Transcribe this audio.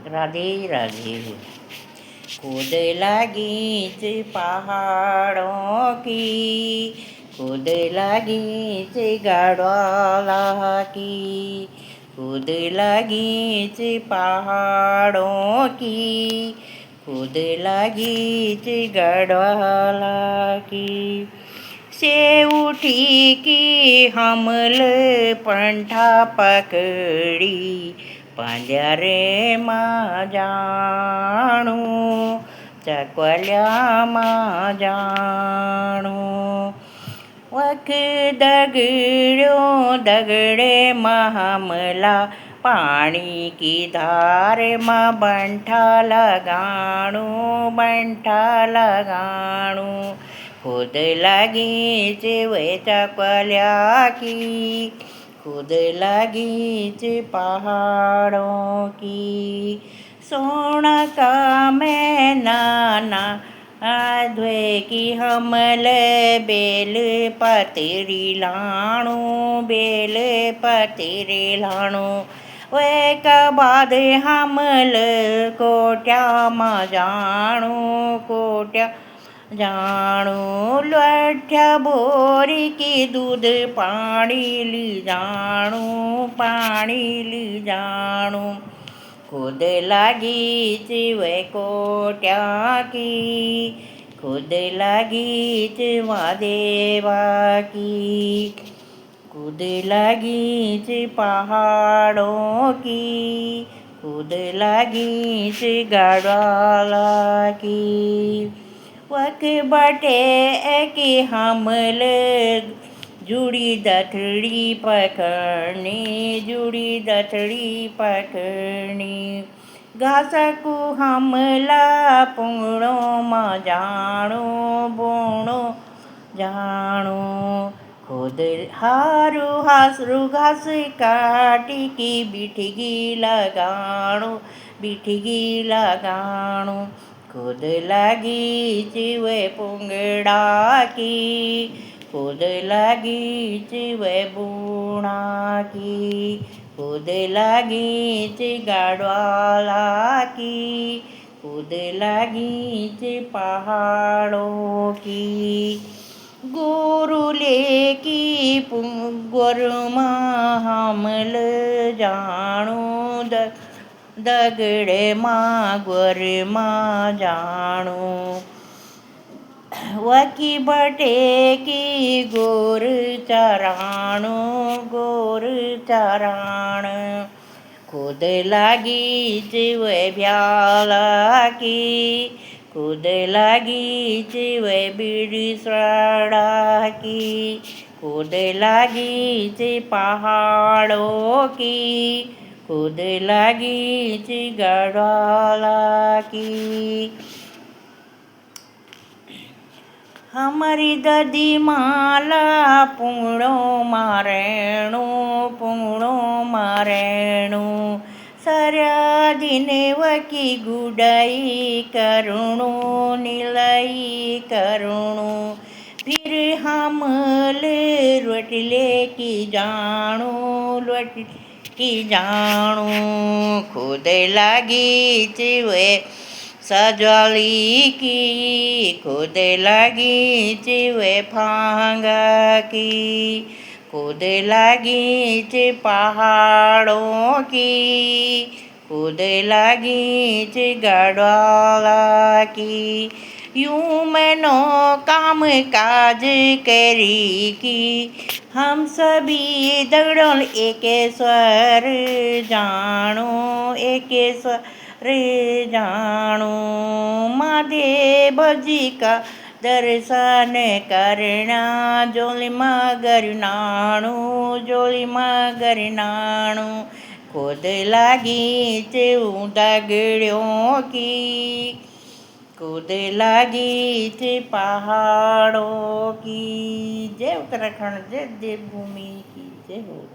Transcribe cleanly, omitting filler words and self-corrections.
राधे राधे। कूद लगी पहाड़ों की, कूद लगी गढ़वाला की, कूद लगी पहाड़ों की, कूद लगी गढ़वाला की। से उठी की हमल पंठा पकड़ी, પાંજરેમાં જાણું, ચકવલિયામાં જાણું. વખ દગડ્યો દગડે મહમલા, પાણી કી ધારમાં બંઠા લગાણું, બંઠા લગાણું. ખુદ લગી ચીવે ચકવલિયા કી, खुद लगी पहाड़ों की। सोनका में नाना द्वे की हमल बेल पतरी लाणू, बेल पतरी लाणू. वे बाद हमल कोट्या मा जाणू, कोट्या जाणू. लठ्या बोरी की दूध पाणी ली जाणू, पाणी ली जाणू. खुद लगी चिवे कोट्या की, खुद लगी चिवा देवा की, खुद लगी पहाड़ों की, खुद लगी गढ़वाला की. वक बटे की हमल जुड़ी दथड़ी पकड़नी, जुड़ी दथड़ी पकड़नी. घास को हमला पूणो में जाणो, बूणो जाणो. खुद हारू हासरू घास काटी की बिठगी लगाणो, बिठगी लगाणो. खुद लगी चिवे पुंगड़ा की, खुद लगी चिवे बूणा की, खुद लगी गढ़वाला की, खुद लगी पहाड़ों की. गोरुले की गोरमा हमल जाणू, दगड़े माँ गोर माँ जाणू. वकी बटे की गोर चराणू, गोर चराण. खुद लगी चिवे ब्याला की, खुद लगी चिवे बीड़ी सड़ा की, खुद लगी पहाड़ों की, खुद लगी गढ़वाला की. हमारी ददी माला पूणो मारेणू, पूणो मारेणू. सारा दिन वकी गुडाई करुणू, नीलाई करुणू. फिर हमल रोटले की जाणू, रोटले की जाणू. खुद लगी चिवे सजली की, खुद लगी चिवे फांगा की, खुद लगी पहाड़ों की, खुद लगी गढ़वाला की. यूं मैनो काम काज करी की, हम सभी दगड़ों एक स्वर जाणो, एक स्वर जाणो. महादेव जी का दर्शन करना, जोली मगर नाणू, जोली मगर नाणू. खुद लगी दगड़ों की, खुद लगी पहाड़ों की. जय उत्तराखंड, जय देवभूमि की जय हो.